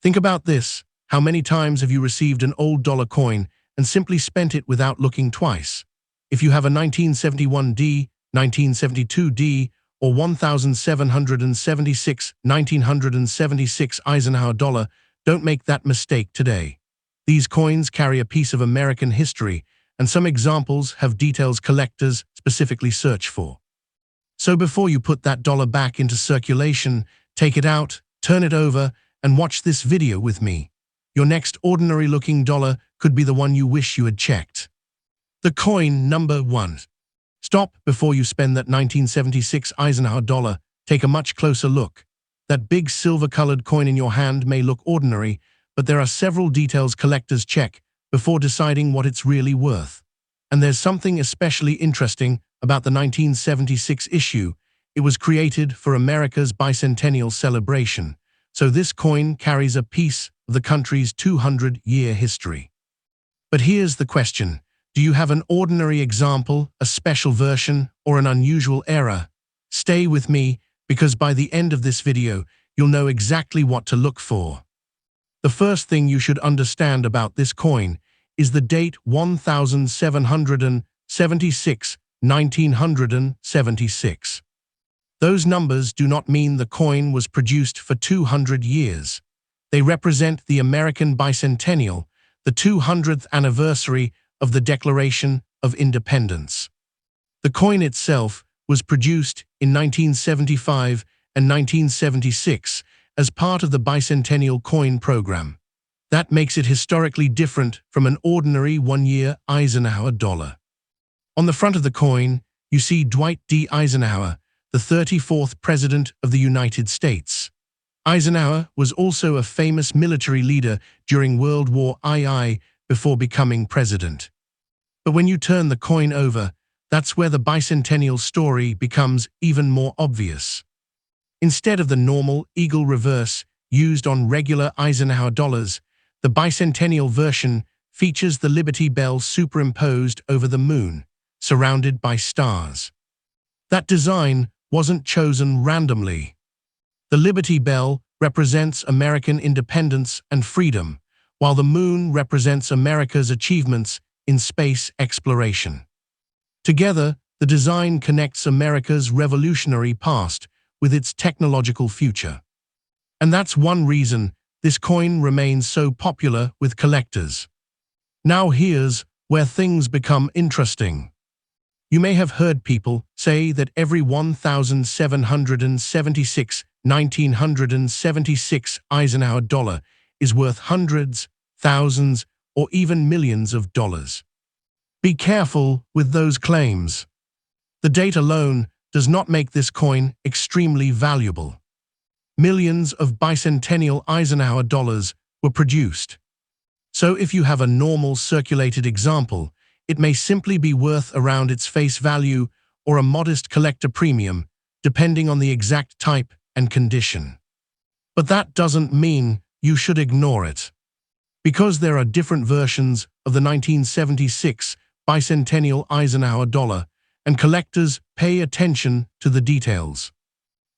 Think about this. How many times have you received an old dollar coin and simply spent it without looking twice? If you have a 1971D, 1972D, or 1976 Eisenhower dollar, don't make that mistake today. These coins carry a piece of American history, and some examples have details collectors specifically search for. So before you put that dollar back into circulation, take it out, turn it over, and watch this video with me. Your next ordinary-looking dollar could be the one you wish you had checked. The coin number 1. Stop before you spend that 1976 Eisenhower dollar. Take a much closer look. That big silver-colored coin in your hand may look ordinary, but there are several details collectors check before deciding what it's really worth. And there's something especially interesting about the 1976 issue. It was created for America's Bicentennial celebration, so this coin carries a piece of the country's 200-year history. But here's the question. Do you have an ordinary example, a special version, or an unusual error? Stay with me, because by the end of this video, you'll know exactly what to look for. The first thing you should understand about this coin is the date 1776, 1976. Those numbers do not mean the coin was produced for 200 years. They represent the American Bicentennial, the 200th anniversary of the Declaration of Independence. The coin itself was produced in 1975 and 1976 as part of the Bicentennial coin program. That makes it historically different from an ordinary one-year Eisenhower dollar. On the front of the coin, you see Dwight D. Eisenhower, the 34th President of the United States. Eisenhower was also a famous military leader during World War II before becoming president. But when you turn the coin over, that's where the Bicentennial story becomes even more obvious. Instead of the normal eagle reverse used on regular Eisenhower dollars, the Bicentennial version features the Liberty Bell superimposed over the moon, surrounded by stars. That design wasn't chosen randomly. The Liberty Bell represents American independence and freedom, while the moon represents America's achievements in space exploration. Together, the design connects America's revolutionary past with its technological future. And that's one reason this coin remains so popular with collectors. Now here's where things become interesting. You may have heard people say that every 1976 Eisenhower dollar is worth hundreds, thousands, or even millions of dollars. Be careful with those claims. The date alone does not make this coin extremely valuable. Millions of Bicentennial Eisenhower dollars were produced. So if you have a normal circulated example, it may simply be worth around its face value or a modest collector premium, depending on the exact type and condition. But that doesn't mean you should ignore it. Because there are different versions of the 1976 Bicentennial Eisenhower dollar, and collectors pay attention to the details.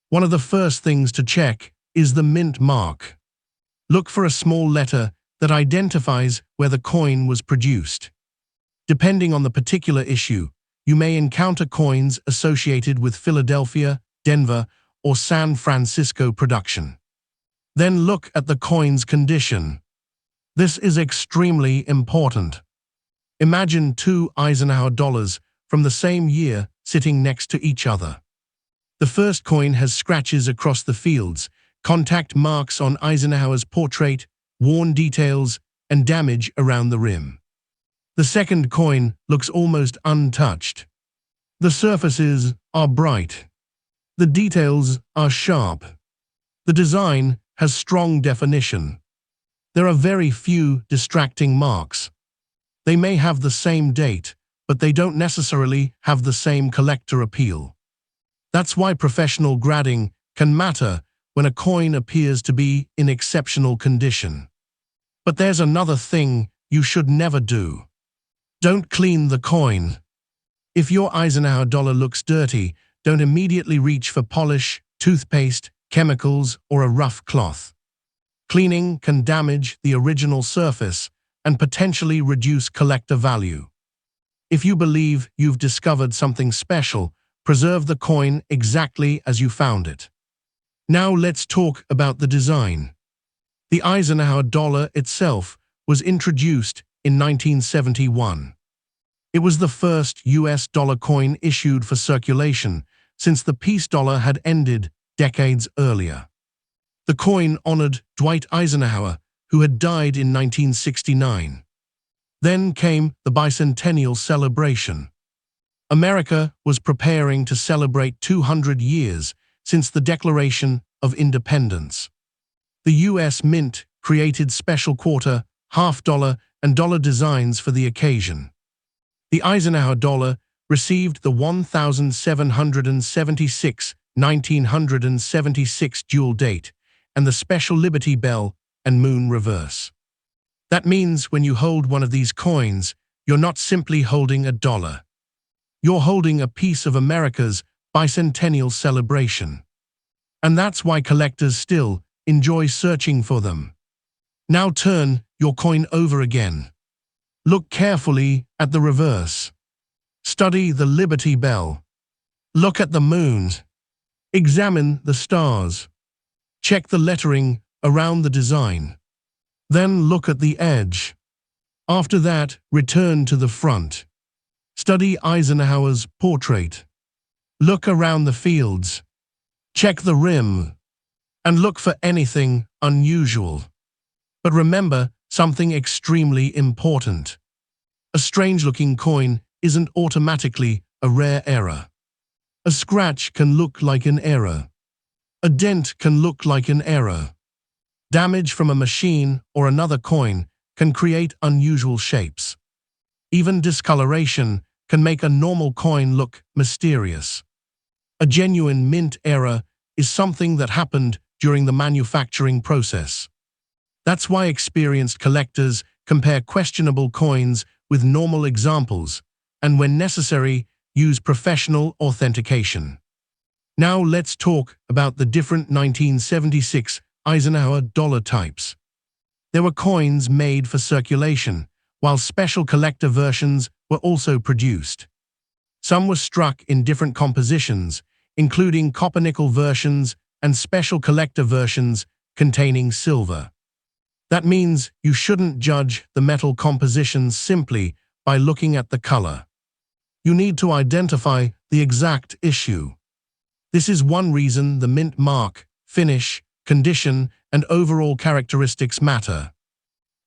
One of the first things to check is the mint mark. Look for a small letter that identifies where the coin was produced. Depending on the particular issue, you may encounter coins associated with Philadelphia, Denver, or San Francisco production. Then look at the coin's condition. This is extremely important. Imagine two Eisenhower dollars from the same year sitting next to each other. The first coin has scratches across the fields, contact marks on Eisenhower's portrait, worn details, and damage around the rim. The second coin looks almost untouched. The surfaces are bright. The details are sharp. The design has strong definition. There are very few distracting marks. They may have the same date, but they don't necessarily have the same collector appeal. That's why professional grading can matter when a coin appears to be in exceptional condition. But there's another thing you should never do. Don't clean the coin. If your Eisenhower dollar looks dirty, don't immediately reach for polish, toothpaste, chemicals, or a rough cloth. Cleaning can damage the original surface and potentially reduce collector value. If you believe you've discovered something special, preserve the coin exactly as you found it. Now let's talk about the design. The Eisenhower dollar itself was introduced in 1971. It was the first US dollar coin issued for circulation since the peace dollar had ended decades earlier. The coin honored Dwight Eisenhower, who had died in 1969. Then came the Bicentennial celebration. America was preparing to celebrate 200 years since the Declaration of Independence. The US Mint created special quarter, half-dollar, and dollar designs for the occasion. The Eisenhower dollar received the 1976 dual date and the special Liberty Bell and Moon reverse. That means when you hold one of these coins, you're not simply holding a dollar. You're holding a piece of America's bicentennial celebration. And that's why collectors still enjoy searching for them. Now turn your coin over again. Look carefully at the reverse. Study the Liberty Bell. Look at the moon. Examine the stars. Check the lettering around the design. Then look at the edge. After that, return to the front. Study Eisenhower's portrait. Look around the fields. Check the rim. And look for anything unusual. But remember something extremely important. A strange-looking coin isn't automatically a rare error. A scratch can look like an error. A dent can look like an error. Damage from a machine or another coin can create unusual shapes. Even discoloration can make a normal coin look mysterious. A genuine mint error is something that happened during the manufacturing process. That's why experienced collectors compare questionable coins with normal examples, and when necessary, use professional authentication. Now let's talk about the different 1976 Eisenhower dollar types. There were coins made for circulation, while special collector versions were also produced. Some were struck in different compositions, including copper-nickel versions and special collector versions containing silver. That means you shouldn't judge the metal compositions simply by looking at the color. You need to identify the exact issue. This is one reason the mint mark, finish, condition, and overall characteristics matter.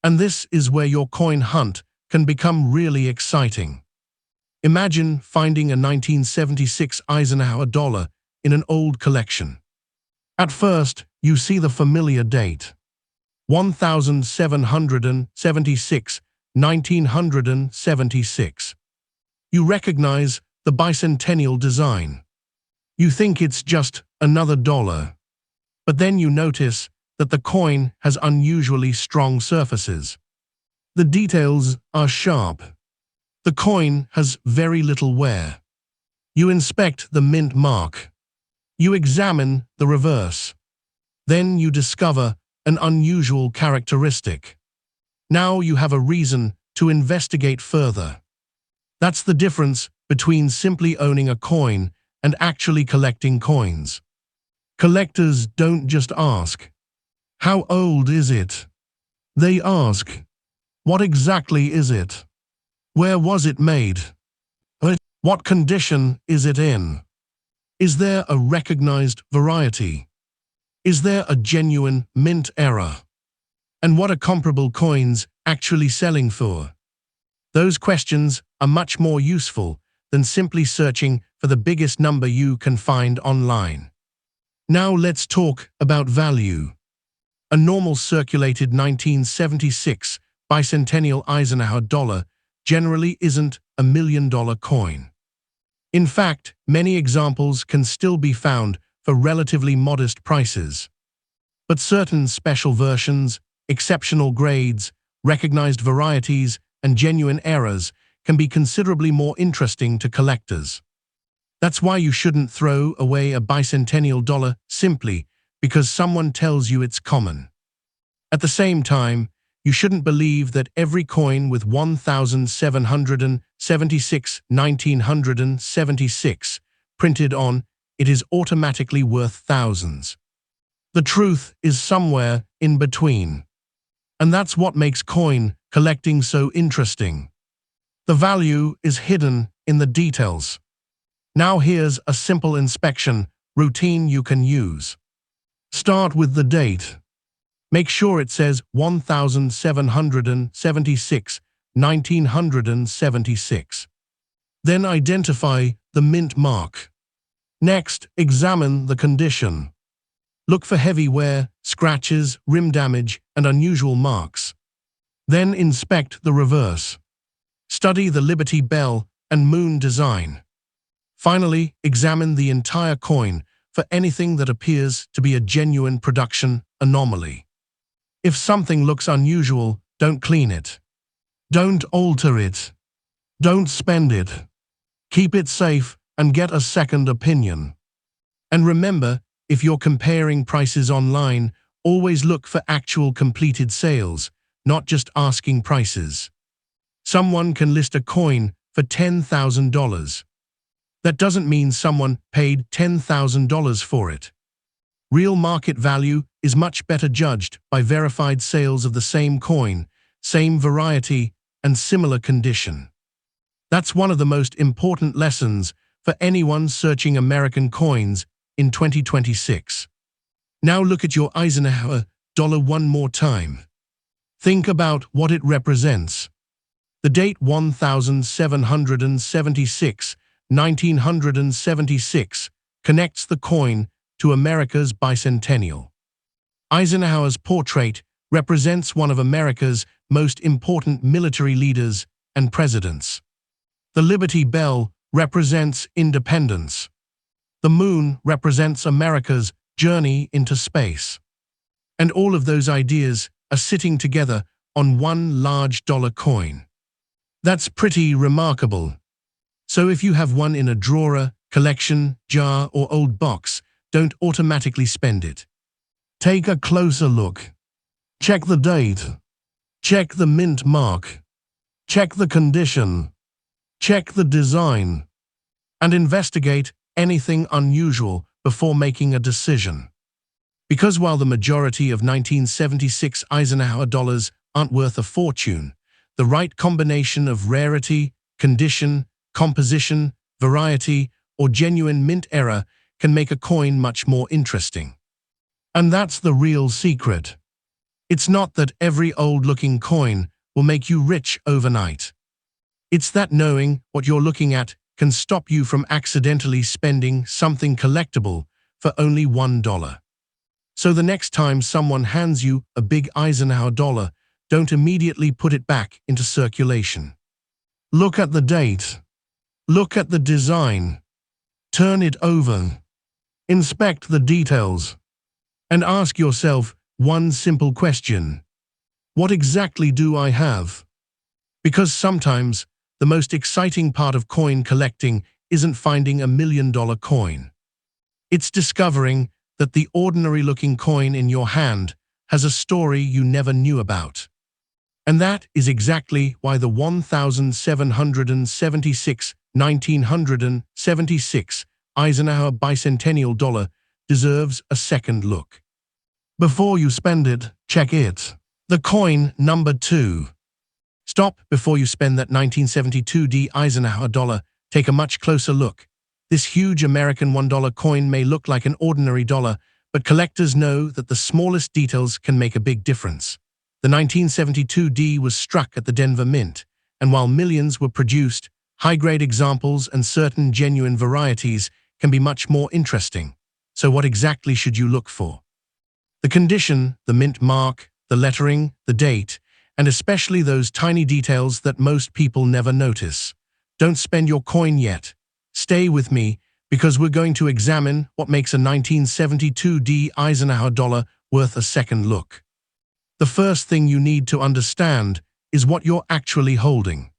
And this is where your coin hunt can become really exciting. Imagine finding a 1976 Eisenhower dollar in an old collection. At first, you see the familiar date. 1776, 1976. You recognize the bicentennial design. You think it's just another dollar. But then you notice that the coin has unusually strong surfaces. The details are sharp. The coin has very little wear. You inspect the mint mark. You examine the reverse. Then you discover an unusual characteristic. Now you have a reason to investigate further. That's the difference between simply owning a coin and actually collecting coins. Collectors don't just ask, "How old is it?" They ask, "What exactly is it? Where was it made? What condition is it in? Is there a recognized variety? Is there a genuine mint error? And what are comparable coins actually selling for?" Those questions are much more useful than simply searching for the biggest number you can find online. Now let's talk about value. A normal circulated 1976 Bicentennial Eisenhower dollar generally isn't a $1 million coin. In fact, many examples can still be found for relatively modest prices. But certain special versions, exceptional grades, recognized varieties, and genuine errors can be considerably more interesting to collectors. That's why you shouldn't throw away a bicentennial dollar simply because someone tells you it's common. At the same time, you shouldn't believe that every coin with 1776 1976 printed on it is automatically worth thousands. The truth is somewhere in between. And that's what makes coin collecting so interesting. The value is hidden in the details. Now here's a simple inspection routine you can use. Start with the date. Make sure it says 1776 1976. Then identify the mint mark. Next, examine the condition. Look for heavy wear, scratches, rim damage, and unusual marks. Then inspect the reverse. Study the Liberty Bell and Moon design. Finally, examine the entire coin for anything that appears to be a genuine production anomaly. If something looks unusual, don't clean it. Don't alter it. Don't spend it. Keep it safe and get a second opinion. And remember, if you're comparing prices online, always look for actual completed sales, not just asking prices. Someone can list a coin for $10,000. That doesn't mean someone paid $10,000 for it. Real market value is much better judged by verified sales of the same coin, same variety, and similar condition. That's one of the most important lessons for anyone searching American coins in 2026. Now look at your Eisenhower dollar one more time. Think about what it represents. The date 1776, 1976 connects the coin to America's bicentennial. Eisenhower's portrait represents one of America's most important military leaders and presidents. The Liberty Bell represents independence. The moon represents America's journey into space. And all of those ideas are sitting together on one large dollar coin. That's pretty remarkable. So if you have one in a drawer, collection, jar, or old box, don't automatically spend it. Take a closer look. Check the date. Check the mint mark. Check the condition. Check the design. And investigate anything unusual before making a decision. Because while the majority of 1976 Eisenhower dollars aren't worth a fortune, the right combination of rarity, condition, composition, variety, or genuine mint error can make a coin much more interesting. And that's the real secret. It's not that every old-looking coin will make you rich overnight. It's that knowing what you're looking at can stop you from accidentally spending something collectible for only $1. So the next time someone hands you a big Eisenhower dollar, don't immediately put it back into circulation. Look at the date. Look at the design. Turn it over. Inspect the details. And ask yourself one simple question. What exactly do I have? Because sometimes the most exciting part of coin collecting isn't finding $1 million coin. It's discovering that the ordinary-looking coin in your hand has a story you never knew about. And that is exactly why the 1776 1976 Eisenhower Bicentennial dollar deserves a second look. Before you spend it, check it. The coin number 2. Stop before you spend that 1972 Eisenhower dollar. Take a much closer look. This huge American $1 coin may look like an ordinary dollar, but collectors know that the smallest details can make a big difference. The 1972 was struck at the Denver Mint, and while millions were produced, high-grade examples and certain genuine varieties can be much more interesting. So what exactly should you look for? The condition, the mint mark, the lettering, the date, and especially those tiny details that most people never notice. Don't spend your coin yet. Stay with me, because we're going to examine what makes a 1972 Eisenhower dollar worth a second look. The first thing you need to understand is what you're actually holding.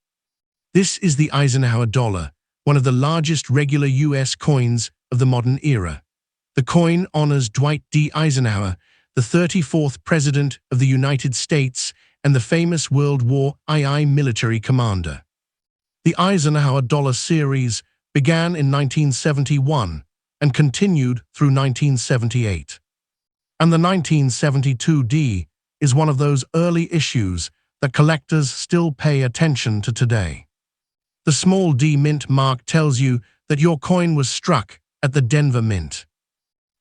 This is the Eisenhower dollar, one of the largest regular U.S. coins of the modern era. The coin honors Dwight D. Eisenhower, the 34th President of the United States and the famous World War II military commander. The Eisenhower dollar series began in 1971 and continued through 1978. And the 1972 D is one of those early issues that collectors still pay attention to today. The small D mint mark tells you that your coin was struck at the Denver Mint.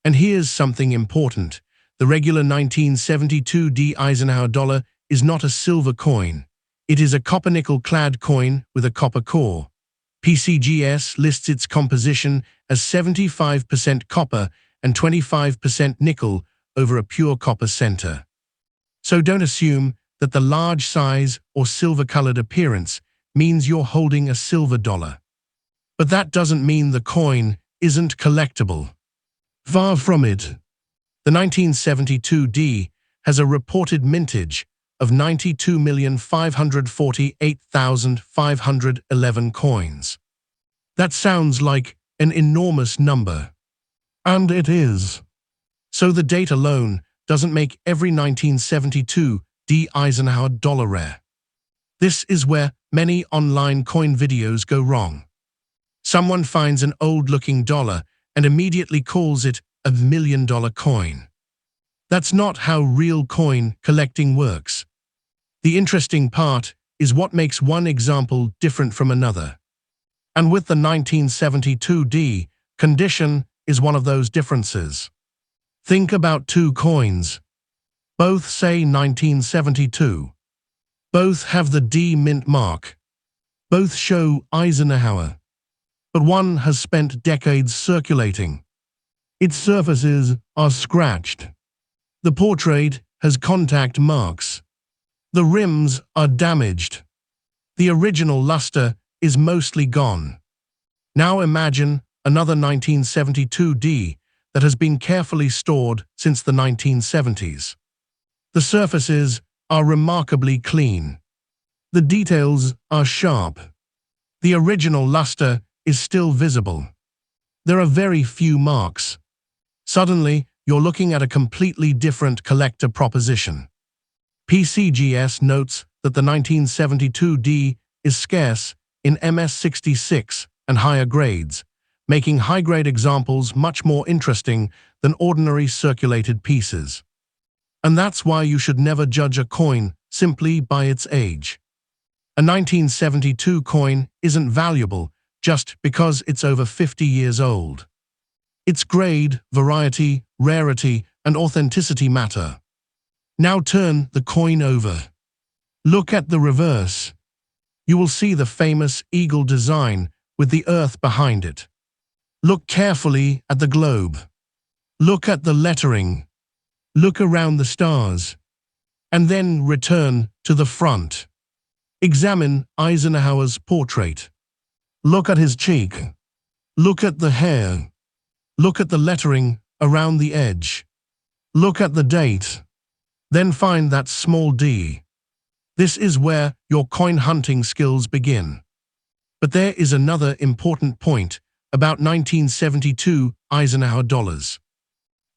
And here's something important. The regular 1972 D Eisenhower dollar is not a silver coin. It is a copper-nickel-clad coin with a copper core. PCGS lists its composition as 75% copper and 25% nickel over a pure copper center. So don't assume that the large size or silver-colored appearance means you're holding a silver dollar. But that doesn't mean the coin isn't collectible. Far from it. The 1972 D has a reported mintage of 92,548,511 coins. That sounds like an enormous number. And it is. So the date alone doesn't make every 1972 D Eisenhower dollar rare. This is where many online coin videos go wrong. Someone finds an old-looking dollar and immediately calls it a $1 million coin. That's not how real coin collecting works. The interesting part is what makes one example different from another. And with the 1972 D, condition is one of those differences. Think about two coins. Both say 1972. Both have the D mint mark. Both show Eisenhower. But one has spent decades circulating. Its surfaces are scratched. The portrait has contact marks. The rims are damaged. The original luster is mostly gone. Now imagine another 1972 D that has been carefully stored since the 1970s. The surfaces are remarkably clean. The details are sharp. The original luster is still visible. There are very few marks. Suddenly, you're looking at a completely different collector proposition. PCGS notes that the 1972 D is scarce in MS66 and higher grades, making high-grade examples much more interesting than ordinary circulated pieces. And that's why you should never judge a coin simply by its age. A 1972 coin isn't valuable just because it's over 50 years old. Its grade, variety, rarity, and authenticity matter. Now turn the coin over. Look at the reverse. You will see the famous eagle design with the earth behind it. Look carefully at the globe. Look at the lettering. Look around the stars. And then return to the front. Examine Eisenhower's portrait. Look at his cheek. Look at the hair. Look at the lettering around the edge. Look at the date. Then find that small d. This is where your coin hunting skills begin. But there is another important point about 1972 Eisenhower dollars.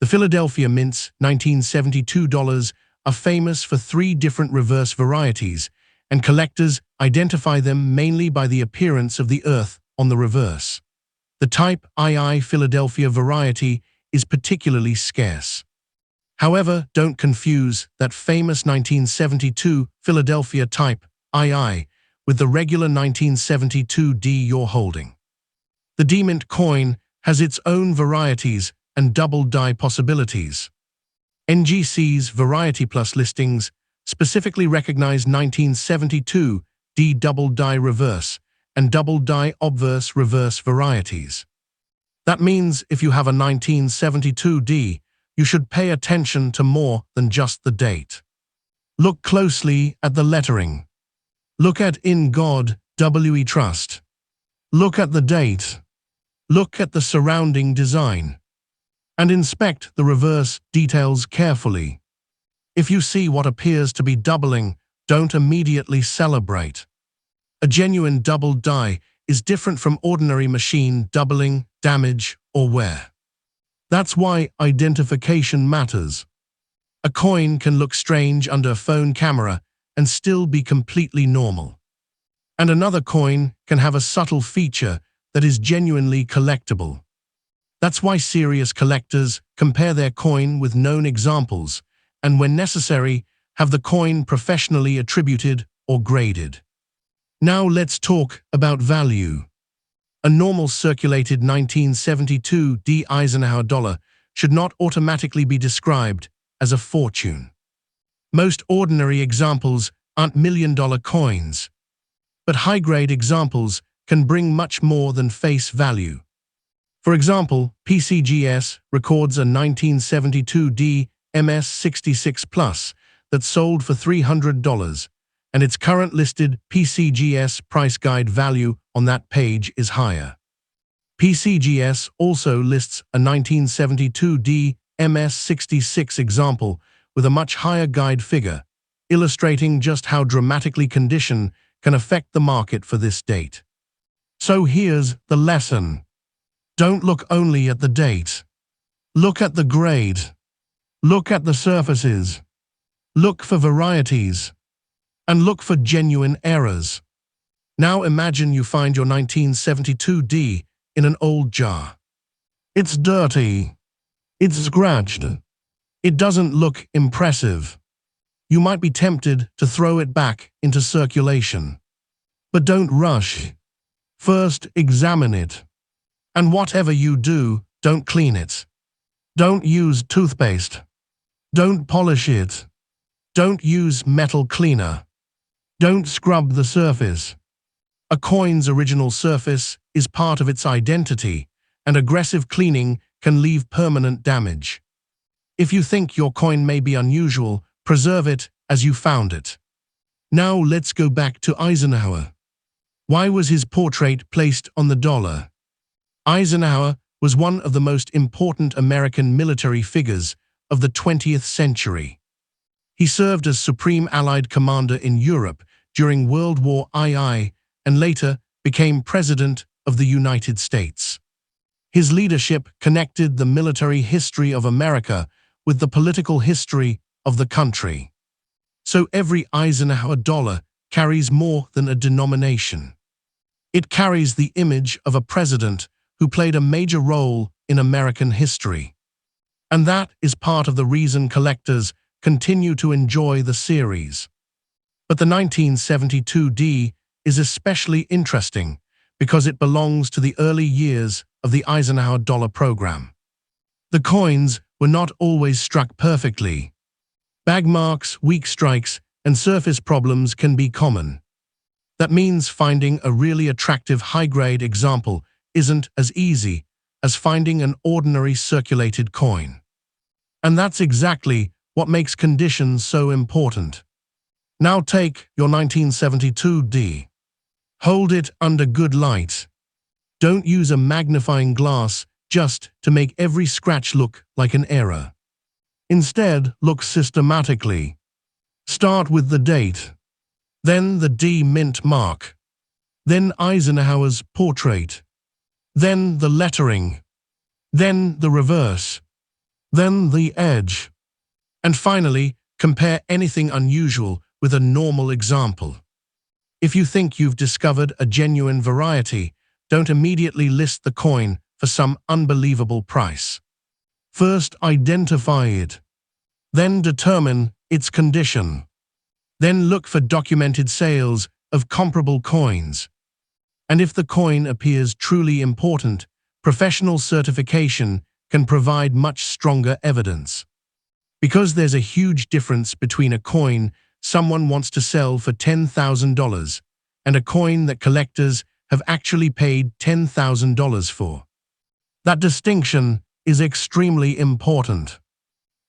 The Philadelphia Mint's 1972 dollars are famous for three different reverse varieties, and collectors identify them mainly by the appearance of the earth on the reverse. The Type II Philadelphia variety is particularly scarce. However, don't confuse that famous 1972 Philadelphia Type II with the regular 1972 D you're holding. The D-Mint coin has its own varieties and double die possibilities. NGC's Variety Plus listings specifically recognize 1972 D double die reverse and double die obverse reverse varieties. That means if you have a 1972 D, you should pay attention to more than just the date. Look closely at the lettering. Look at In God, We Trust. Look at the date. Look at the surrounding design. And inspect the reverse details carefully. If you see what appears to be doubling, don't immediately celebrate. A genuine double die is different from ordinary machine doubling, damage, or wear. That's why identification matters. A coin can look strange under a phone camera and still be completely normal. And another coin can have a subtle feature that is genuinely collectible. That's why serious collectors compare their coin with known examples and, when necessary, have the coin professionally attributed or graded. Now let's talk about value. A normal circulated 1972 Eisenhower dollar should not automatically be described as a fortune. Most ordinary examples aren't million-dollar coins, but high-grade examples can bring much more than face value. For example, PCGS records a 1972 MS66 Plus that sold for $300, and its current listed PCGS price guide value on that page is higher. PCGS also lists a 1972 MS66 example with a much higher guide figure, illustrating just how dramatically condition can affect the market for this date. So here's the lesson. Don't look only at the date. Look at the grade. Look at the surfaces. Look for varieties. And look for genuine errors. Now imagine you find your 1972 D in an old jar. It's dirty. It's scratched. It doesn't look impressive. You might be tempted to throw it back into circulation. But don't rush. First, examine it. And whatever you do, don't clean it. Don't use toothpaste. Don't polish it. Don't use metal cleaner. Don't scrub the surface. A coin's original surface is part of its identity, and aggressive cleaning can leave permanent damage. If you think your coin may be unusual, preserve it as you found it. Now let's go back to Eisenhower. Why was his portrait placed on the dollar? Eisenhower was one of the most important American military figures of the 20th century. He served as Supreme Allied Commander in Europe during World War II and later became President of the United States. His leadership connected the military history of America with the political history of the country. So every Eisenhower dollar carries more than a denomination. It carries the image of a president who played a major role in American history. And that is part of the reason collectors continue to enjoy the series. But the 1972 D is especially interesting because it belongs to the early years of the Eisenhower dollar program. The coins were not always struck perfectly. Bag marks, weak strikes, and surface problems can be common. That means finding a really attractive high-grade example isn't as easy as finding an ordinary circulated coin. And that's exactly what makes condition so important. Now take your 1972 D. Hold it under good light. Don't use a magnifying glass just to make every scratch look like an error. Instead, look systematically. Start with the date, then the D mint mark, then Eisenhower's portrait, then the lettering, then the reverse, then the edge, and finally, compare anything unusual with a normal example. If you think you've discovered a genuine variety, don't immediately list the coin for some unbelievable price. First, identify it. Then determine its condition. Then look for documented sales of comparable coins. And if the coin appears truly important, professional certification can provide much stronger evidence. Because there's a huge difference between a coin someone wants to sell for $10,000 and a coin that collectors have actually paid $10,000 for. That distinction is extremely important.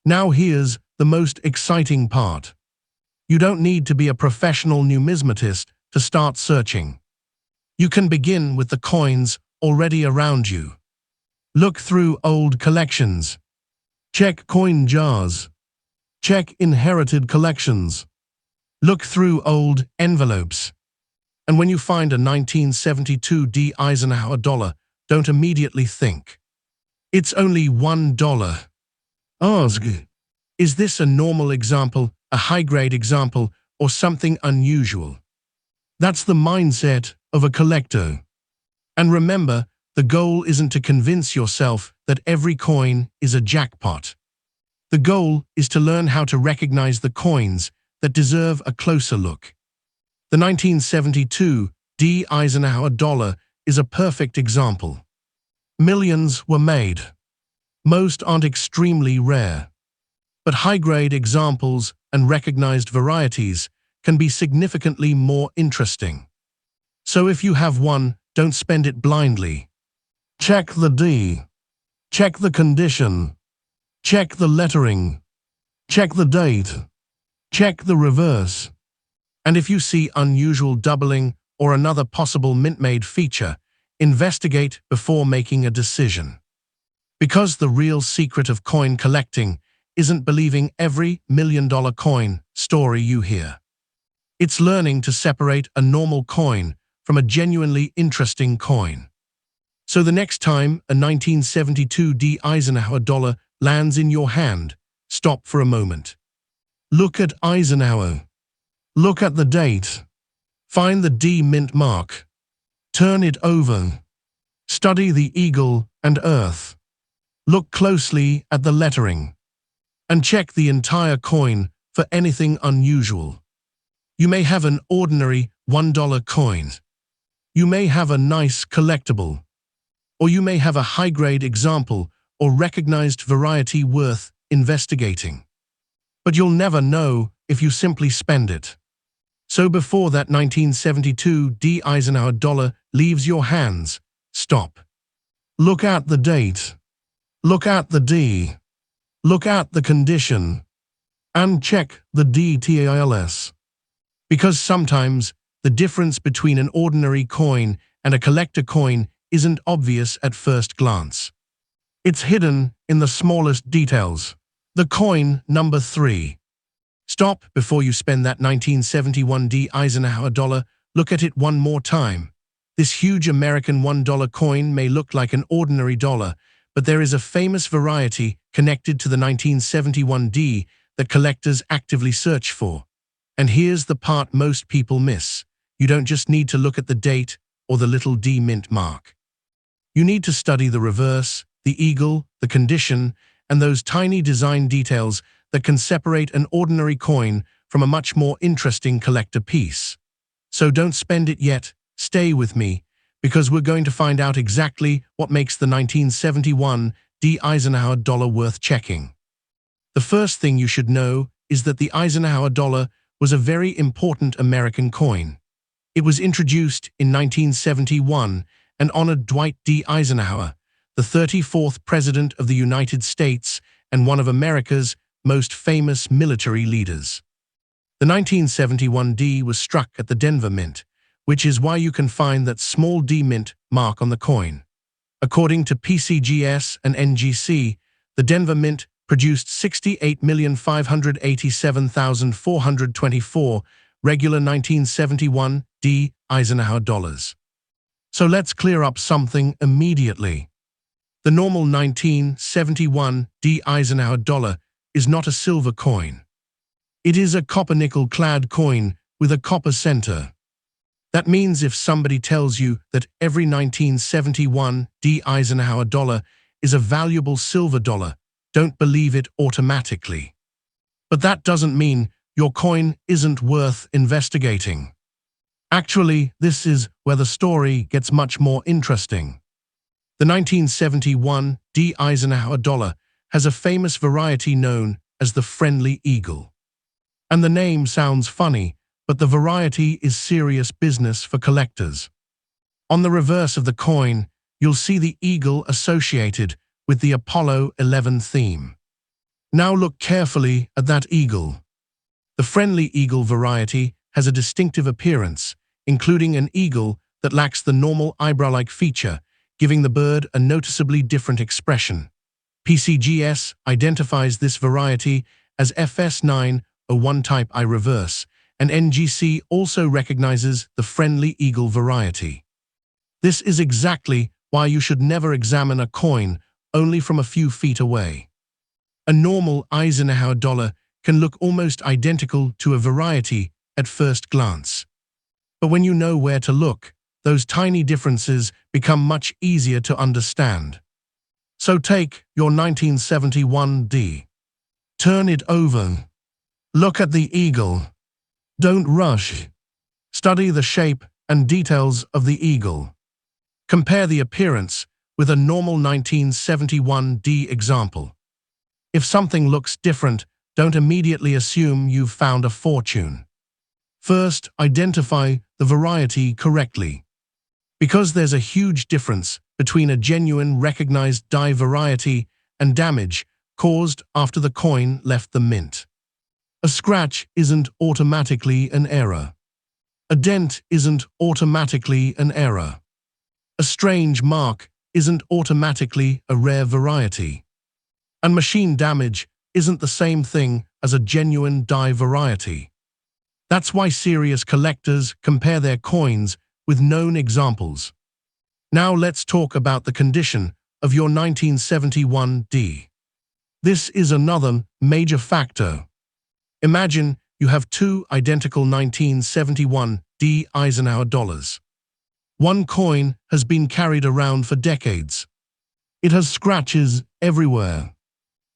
Now here's the most exciting part. You don't need to be a professional numismatist to start searching. You can begin with the coins already around you. Look through old collections. Check coin jars. Check inherited collections. Look through old envelopes. And when you find a 1972 D Eisenhower dollar, don't immediately think, "It's only $1. Ask, Is this a normal example, a high-grade example, or something unusual? That's the mindset of a collector. And remember, the goal isn't to convince yourself that every coin is a jackpot. The goal is to learn how to recognize the coins that deserve a closer look. The 1972 D. Eisenhower dollar is a perfect example. Millions were made. Most aren't extremely rare. But high-grade examples and recognized varieties can be significantly more interesting. So if you have one, don't spend it blindly. Check the D. Check the condition. Check the lettering. Check the date. Check the reverse. And if you see unusual doubling or another possible mint-made feature, investigate before making a decision. Because the real secret of coin collecting isn't believing every million-dollar coin story you hear. It's learning to separate a normal coin from a genuinely interesting coin. So the next time a 1972 D. Eisenhower dollar lands in your hand, stop for a moment. Look at Eisenhower. Look at the date. Find the D mint mark. Turn it over. Study the eagle and earth. Look closely at the lettering. And check the entire coin for anything unusual. You may have an ordinary $1 coin. You may have a nice collectible. Or you may have a high-grade example or recognized variety worth investigating. But you'll never know if you simply spend it. So before that 1972 D. Eisenhower dollar leaves your hands, stop. Look at the date. Look at the D. Look at the condition. And check the details. Because sometimes the difference between an ordinary coin and a collector coin isn't obvious at first glance. It's hidden in the smallest details. The coin number 3. Stop before you spend that 1971 D. Eisenhower dollar. Look at it one more time. This huge American $1 coin may look like an ordinary dollar, but there is a famous variety connected to the 1971 D that collectors actively search for. And here's the part most people miss. You don't just need to look at the date or the little D mint mark. You need to study the reverse, the eagle, the condition, and those tiny design details that can separate an ordinary coin from a much more interesting collector piece. So don't spend it yet, stay with me, because we're going to find out exactly what makes the 1971 D. Eisenhower dollar worth checking. The first thing you should know is that the Eisenhower dollar was a very important American coin. It was introduced in 1971 and honored Dwight D. Eisenhower, the 34th President of the United States and one of America's most famous military leaders. The 1971 D was struck at the Denver Mint, which is why you can find that small D mint mark on the coin. According to PCGS and NGC, the Denver Mint produced 68,587,424 regular 1971 D. Eisenhower dollars. So let's clear up something immediately. The normal 1971 D. Eisenhower dollar is not a silver coin. It is a copper-nickel-clad coin with a copper center. That means if somebody tells you that every 1971 D. Eisenhower dollar is a valuable silver dollar, don't believe it automatically. But that doesn't mean your coin isn't worth investigating. Actually, this is where the story gets much more interesting. The 1971 D. Eisenhower dollar has a famous variety known as the Friendly Eagle. And the name sounds funny, but the variety is serious business for collectors. On the reverse of the coin, you'll see the eagle associated with the Apollo 11 theme. Now look carefully at that eagle. The Friendly Eagle variety has a distinctive appearance, including an eagle that lacks the normal eyebrow-like feature, giving the bird a noticeably different expression. PCGS identifies this variety as FS901 type I reverse, and NGC also recognizes the Friendly Eagle variety. This is exactly why you should never examine a coin only from a few feet away. A normal Eisenhower dollar can look almost identical to a variety at first glance. But when you know where to look, those tiny differences become much easier to understand. So take your 1971 D. Turn it over. Look at the eagle. Don't rush. Study the shape and details of the eagle. Compare the appearance with a normal 1971 D example. If something looks different, don't immediately assume you've found a fortune. First, identify the variety correctly. Because there's a huge difference between a genuine recognized die variety and damage caused after the coin left the mint. A scratch isn't automatically an error. A dent isn't automatically an error. A strange mark isn't automatically a rare variety. And machine damage isn't the same thing as a genuine die variety. That's why serious collectors compare their coins with known examples. Now let's talk about the condition of your 1971 D. This is another major factor. Imagine you have two identical 1971 D Eisenhower dollars. One coin has been carried around for decades. It has scratches everywhere.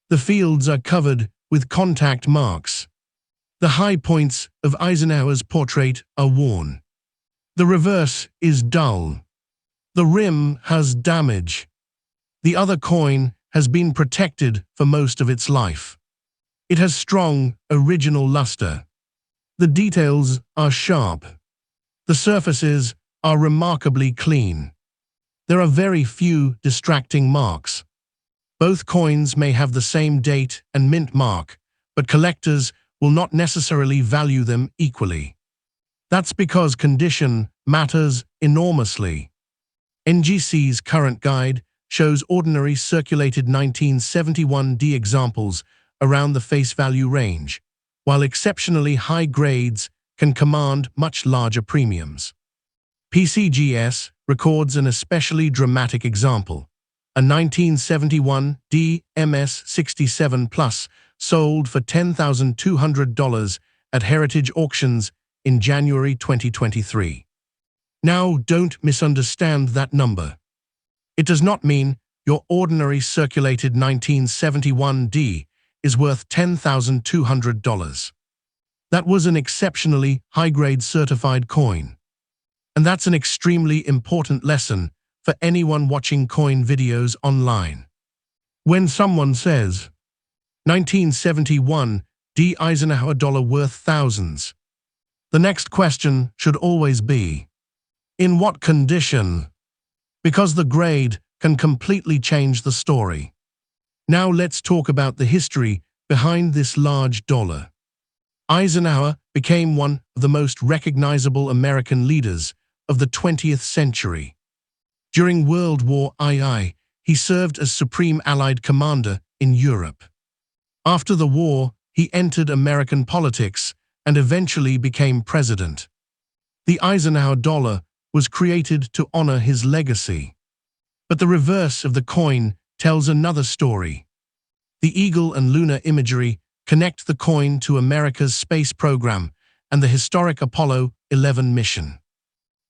The fields are covered with contact marks. The high points of Eisenhower's portrait are worn. The reverse is dull. The rim has damage. The other coin has been protected for most of its life. It has strong, original luster. The details are sharp. The surfaces are remarkably clean. There are very few distracting marks. Both coins may have the same date and mint mark, but collectors will not necessarily value them equally. That's because condition matters enormously. NGC's current guide shows ordinary circulated 1971 D examples around the face value range, while exceptionally high grades can command much larger premiums. PCGS records an especially dramatic example. A 1971 D MS67 Plus sold for $10,200 at Heritage Auctions in January 2023. Now, don't misunderstand that number. It does not mean your ordinary circulated 1971 D is worth $10,200. That was an exceptionally high-grade certified coin. And that's an extremely important lesson for anyone watching coin videos online. When someone says, 1971 D Eisenhower dollar worth thousands, the next question should always be, in what condition? Because the grade can completely change the story. Now let's talk about the history behind this large dollar. Eisenhower became one of the most recognizable American leaders of the 20th century. During World War II, he served as Supreme Allied Commander in Europe. After the war, he entered American politics and eventually became president. The Eisenhower dollar was created to honor his legacy. But the reverse of the coin tells another story. The eagle and lunar imagery connect the coin to America's space program and the historic Apollo 11 mission.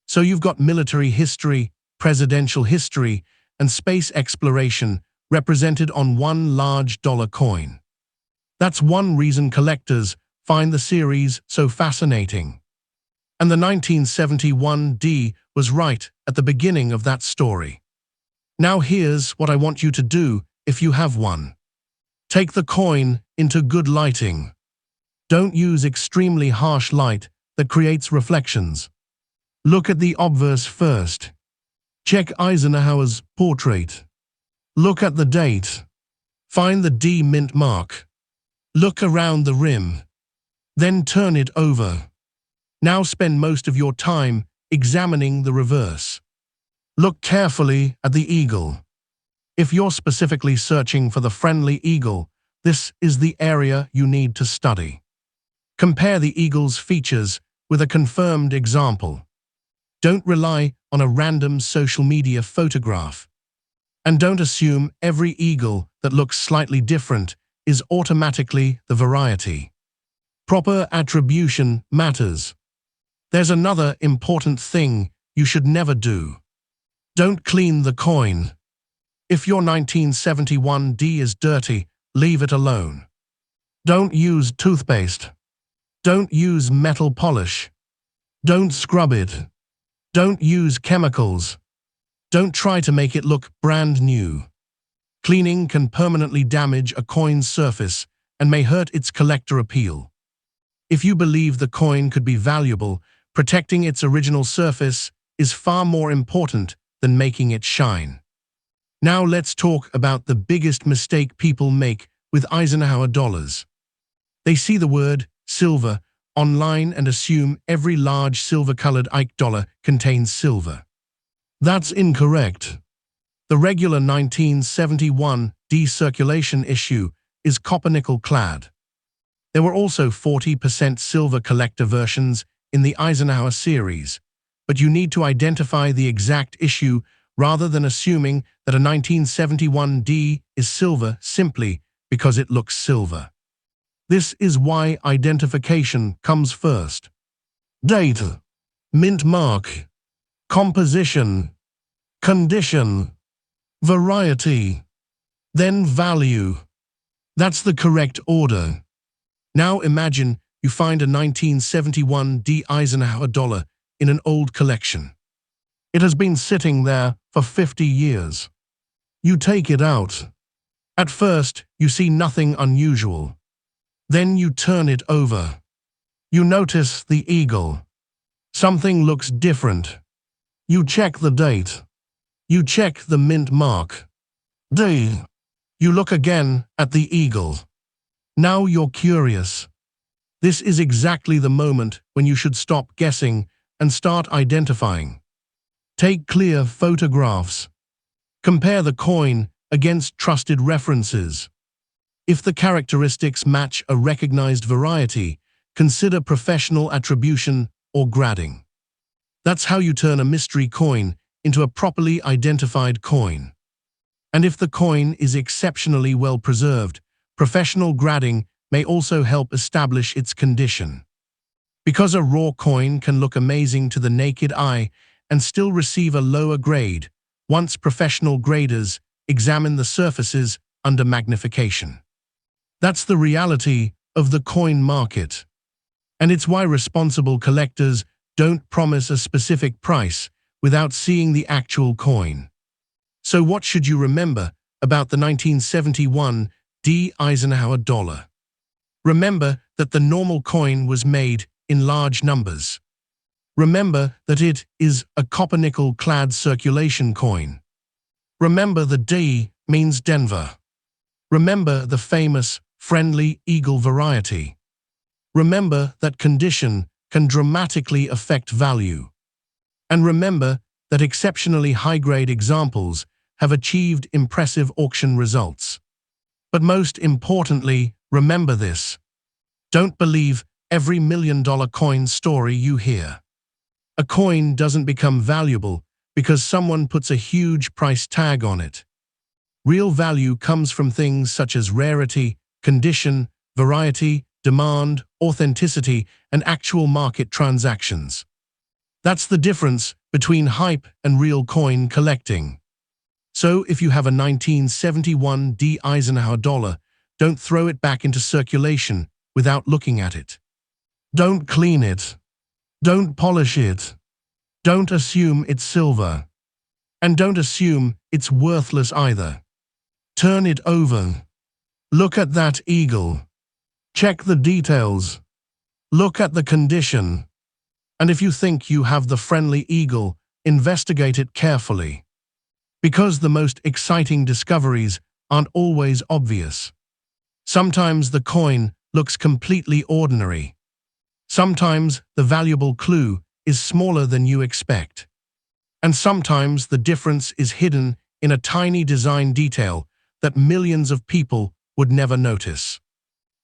So you've got military history, presidential history, and space exploration represented on one large dollar coin. That's one reason collectors find the series so fascinating. And the 1971 D was right at the beginning of that story. Now here's what I want you to do if you have one. Take the coin into good lighting. Don't use extremely harsh light that creates reflections. Look at the obverse first. Check Eisenhower's portrait. Look at the date. Find the D mint mark. Look around the rim. Then turn it over. Now spend most of your time examining the reverse. Look carefully at the eagle. If you're specifically searching for the friendly eagle, this is the area you need to study. Compare the eagle's features with a confirmed example. Don't rely on a random social media photograph. And don't assume every eagle that looks slightly different is automatically the variety. Proper attribution matters. There's another important thing you should never do. Don't clean the coin. If your 1971D is dirty, leave it alone. Don't use toothpaste. Don't use metal polish. Don't scrub it. Don't use chemicals. Don't try to make it look brand new. Cleaning can permanently damage a coin's surface and may hurt its collector appeal. If you believe the coin could be valuable, protecting its original surface is far more important than making it shine. Now let's talk about the biggest mistake people make with Eisenhower dollars. They see the word silver online and assume every large silver-colored Ike dollar contains silver. That's incorrect. The regular 1971D circulation issue is copper-nickel clad. There were also 40% silver collector versions in the Eisenhower series, but you need to identify the exact issue rather than assuming that a 1971D is silver simply because it looks silver. This is why identification comes first. Date, mint mark, composition, condition, variety, then value. That's the correct order. Now imagine you find a 1971D Eisenhower dollar in an old collection. It has been sitting there for 50 years. You take it out. At first, you see nothing unusual. Then you turn it over. You notice the eagle. Something looks different. You check the date. You check the mint mark. Day. You look again at the eagle. Now you're curious. This is exactly the moment when you should stop guessing and start identifying. Take clear photographs. Compare the coin against trusted references. If the characteristics match a recognized variety, consider professional attribution or grading. That's how you turn a mystery coin into a properly identified coin. And if the coin is exceptionally well preserved, professional grading may also help establish its condition. Because a raw coin can look amazing to the naked eye and still receive a lower grade, once professional graders examine the surfaces under magnification. That's the reality of the coin market. And it's why responsible collectors don't promise a specific price without seeing the actual coin. So what should you remember about the 1971D Eisenhower dollar? Remember that the normal coin was made in large numbers. Remember that it is a copper-nickel clad circulation coin. Remember the D means Denver. Remember the famous friendly eagle variety. Remember that condition can dramatically affect value. And remember that exceptionally high-grade examples have achieved impressive auction results. But most importantly, remember this. Don't believe every million-dollar coin story you hear. A coin doesn't become valuable because someone puts a huge price tag on it. Real value comes from things such as rarity, condition, variety, demand, authenticity, and actual market transactions. That's the difference between hype and real coin collecting. So if you have a 1971D Eisenhower dollar, don't throw it back into circulation without looking at it. Don't clean it. Don't polish it. Don't assume it's silver. And don't assume it's worthless either. Turn it over. Look at that eagle. Check the details. Look at the condition. And if you think you have the friendly eagle, investigate it carefully. Because the most exciting discoveries aren't always obvious. Sometimes the coin looks completely ordinary. Sometimes the valuable clue is smaller than you expect. And sometimes the difference is hidden in a tiny design detail that millions of people would never notice.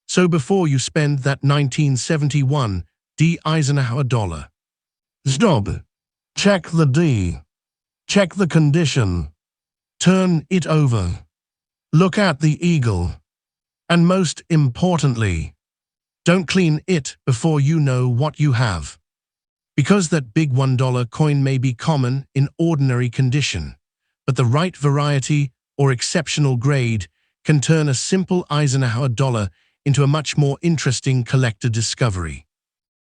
So before you spend that 1971D Eisenhower dollar, stop. Check the D. Check the condition. Turn it over. Look at the eagle. And most importantly, don't clean it before you know what you have. Because that big $1 coin may be common in ordinary condition, but the right variety or exceptional grade can turn a simple Eisenhower dollar into a much more interesting collector discovery.